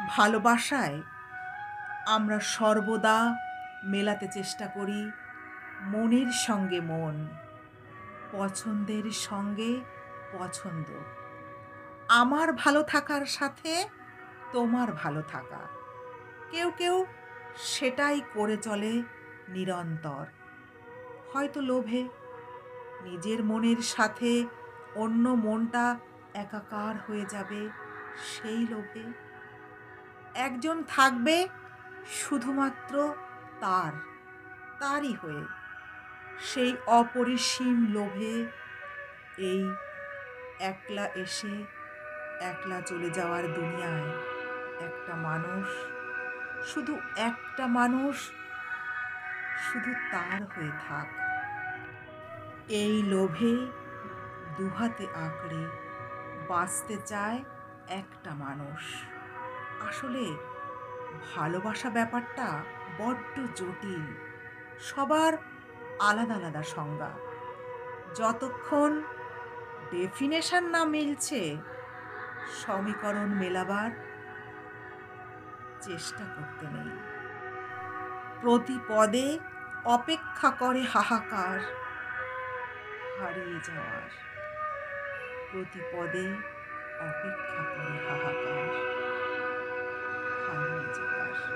ভালোবাসায় আমরা সর্বদা মেলাতে চেষ্টা করি মনের সঙ্গে মন, পছন্দের সঙ্গে পছন্দ। আমার ভালো থাকার সাথে তোমার ভালো থাকা। কেউ সেটাই করে চলে নিরন্তর। হয়তো লোভে, নিজের মনের সাথে অন্য মনটা একাকার হয়ে যাবে সেই লোভে। একজন থাকবে শুধুমাত্র তার, তারই হয়ে। সেই অপরিসীম লোভে এই একলা এসে একলা চলে যাওয়ার দুনিয়ায় একটা মানুষ, শুধু একটা মানুষ শুধু তার হয়ে থাক। এই লোভে দুহাতে আঁকড়ে বাঁচতে চায় একটা মানুষ। আসলে ভালোবাসা ব্যাপারটা বড্ড জটিল। সবার আলাদা সংজ্ঞা। যতক্ষণ ডেফিনেশন না মিলছে, সমীকরণ মেলাবার চেষ্টা করতে নেই। প্রতি পদে অপেক্ষা করে হাহাকার হারিয়ে যাওয়ার। প্রতি পদে অপেক্ষা করে হাহাকার হারিয়ে যাওয়ার।